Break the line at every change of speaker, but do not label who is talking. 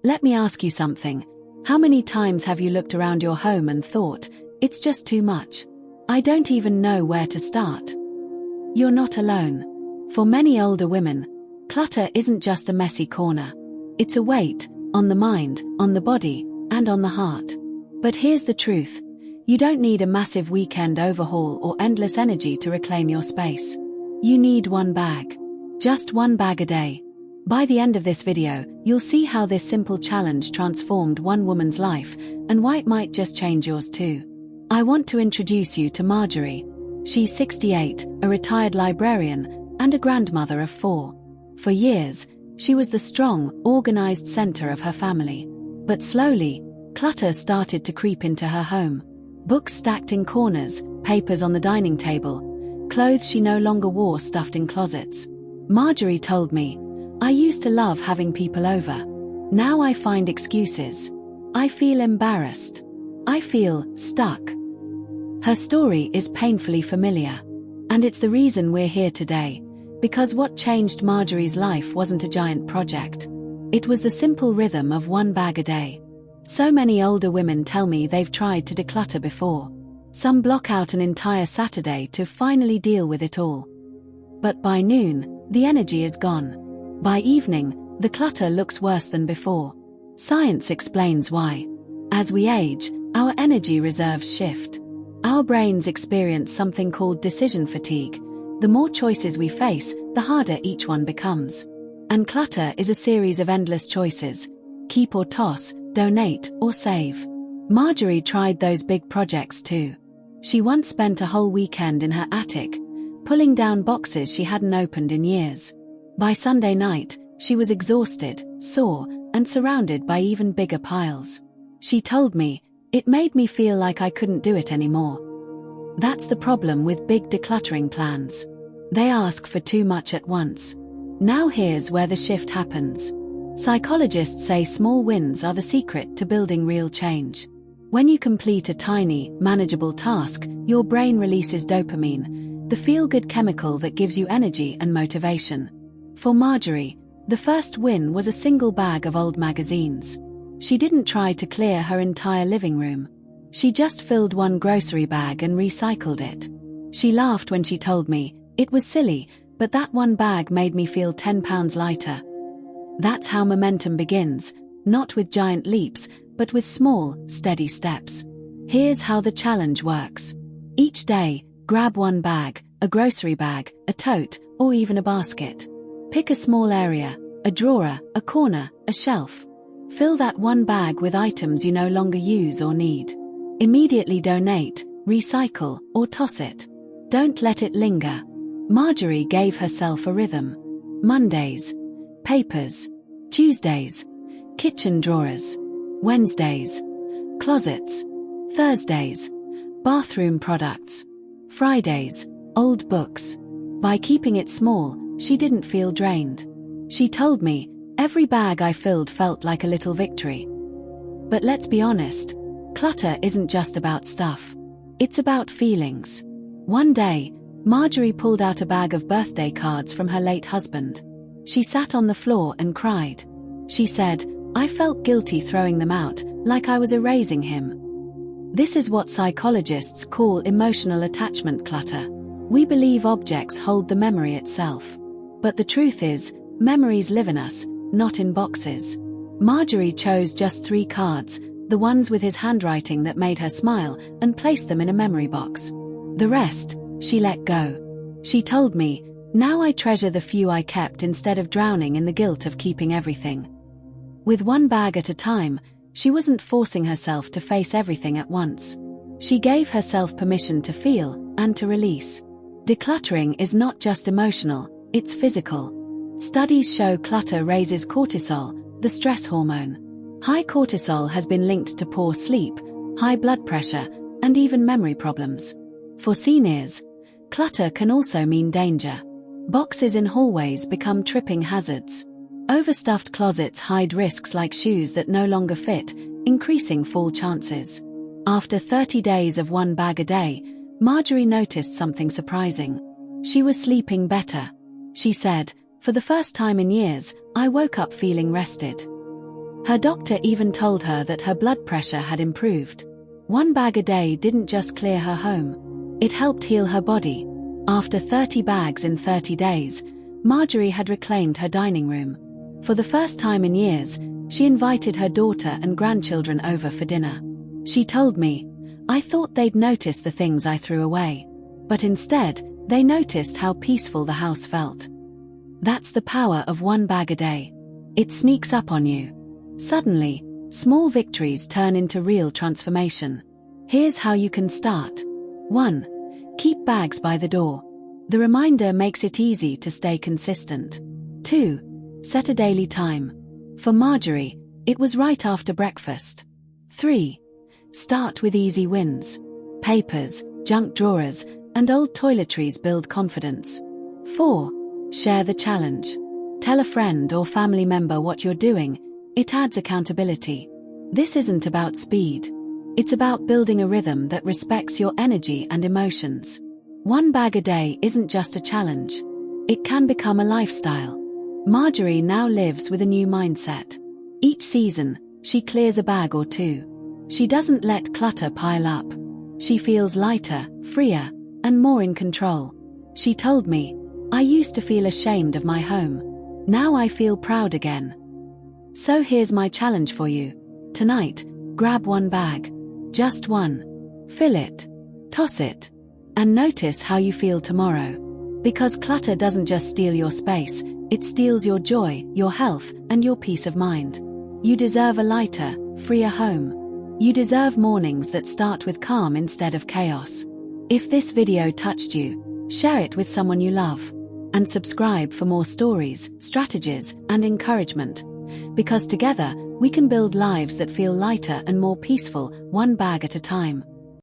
Let me ask you something. How many times have you looked around your home and thought, it's just too much? I don't even know where to start. You're not alone. For many older women, clutter isn't just a messy corner. It's a weight on the mind, on the body, and on the heart. But here's the truth. You don't need a massive weekend overhaul or endless energy to reclaim your space. You need one bag. Just one bag a day. By the end of this video, you'll see how this simple challenge transformed one woman's life and why it might just change yours too. I want to introduce you to Marjorie. She's 68, a retired librarian, and a grandmother of 4. For years, she was the strong, organized center of her family. But slowly, clutter started to creep into her home. Books stacked in corners, papers on the dining table, clothes she no longer wore stuffed in closets. Marjorie told me, "I used to love having people over. Now I find excuses. I feel embarrassed. I feel stuck." Her story is painfully familiar. And it's the reason we're here today, because what changed Marjorie's life wasn't a giant project. It was the simple rhythm of one bag a day. So many older women tell me they've tried to declutter before. Some block out an entire Saturday to finally deal with it all. But by noon, the energy is gone. By evening, the clutter looks worse than before. Science explains why. As we age, our energy reserves shift. Our brains experience something called decision fatigue. The more choices we face, the harder each one becomes. And clutter is a series of endless choices. Keep or toss, donate or save. Marjorie tried those big projects too. She once spent a whole weekend in her attic, pulling down boxes she hadn't opened in years. By Sunday night, she was exhausted, sore, and surrounded by even bigger piles. She told me, "It made me feel like I couldn't do it anymore." That's the problem with big decluttering plans. They ask for too much at once. Now here's where the shift happens. Psychologists say small wins are the secret to building real change. When you complete a tiny, manageable task, your brain releases dopamine, the feel-good chemical that gives you energy and motivation. For Marjorie, the first win was a single bag of old magazines. She didn't try to clear her entire living room. She just filled one grocery bag and recycled it. She laughed when she told me, "It was silly, but that one bag made me feel 10 pounds lighter." That's how momentum begins, not with giant leaps, but with small, steady steps. Here's how the challenge works. Each day, grab one bag, a grocery bag, a tote, or even a basket. Pick a small area, a drawer, a corner, a shelf. Fill that one bag with items you no longer use or need. Immediately donate, recycle, or toss it. Don't let it linger. Marjorie gave herself a rhythm. Mondays, papers. Tuesdays, kitchen drawers. Wednesdays, closets. Thursdays, bathroom products. Fridays, old books. By keeping it small, she didn't feel drained. She told me, "Every bag I filled felt like a little victory." But let's be honest, clutter isn't just about stuff. It's about feelings. One day, Marjorie pulled out a bag of birthday cards from her late husband. She sat on the floor and cried. She said, "I felt guilty throwing them out, like I was erasing him." This is what psychologists call emotional attachment clutter. We believe objects hold the memory itself. But the truth is, memories live in us, not in boxes. Marjorie chose just 3 cards, the ones with his handwriting that made her smile, and placed them in a memory box. The rest, she let go. She told me, "Now I treasure the few I kept instead of drowning in the guilt of keeping everything." With one bag at a time, she wasn't forcing herself to face everything at once. She gave herself permission to feel and to release. Decluttering is not just emotional, it's physical. Studies show clutter raises cortisol, the stress hormone. High cortisol has been linked to poor sleep, high blood pressure, and even memory problems. For seniors, clutter can also mean danger. Boxes in hallways become tripping hazards. Overstuffed closets hide risks like shoes that no longer fit, increasing fall chances. After 30 days of one bag a day, Marjorie noticed something surprising. She was sleeping better. She said, "For the first time in years, I woke up feeling rested." Her doctor even told her that her blood pressure had improved. One bag a day didn't just clear her home. It helped heal her body. After 30 bags in 30 days, Marjorie had reclaimed her dining room. For the first time in years, she invited her daughter and grandchildren over for dinner. She told me, "I thought they'd notice the things I threw away. But instead, they noticed how peaceful the house felt." That's the power of one bag a day. It sneaks up on you. Suddenly, small victories turn into real transformation. Here's how you can start. 1. Keep bags by the door. The reminder makes it easy to stay consistent. 2. Set a daily time. For Marjorie, it was right after breakfast. 3. Start with easy wins. Papers, junk drawers, and old toiletries build confidence. 4. Share the challenge. Tell a friend or family member what you're doing. It adds accountability. This isn't about speed. It's about building a rhythm that respects your energy and emotions. One bag a day isn't just a challenge. It can become a lifestyle. Marjorie now lives with a new mindset. Each season, she clears a bag or two. She doesn't let clutter pile up. She feels lighter, freer, and more in control. She told me, "I used to feel ashamed of my home. Now I feel proud again." So here's my challenge for you. Tonight, grab one bag. Just one. Fill it. Toss it. And notice how you feel tomorrow. Because clutter doesn't just steal your space, it steals your joy, your health, and your peace of mind. You deserve a lighter, freer home. You deserve mornings that start with calm instead of chaos. If this video touched you, share it with someone you love. And subscribe for more stories, strategies, and encouragement. Because together, we can build lives that feel lighter and more peaceful, one bag at a time.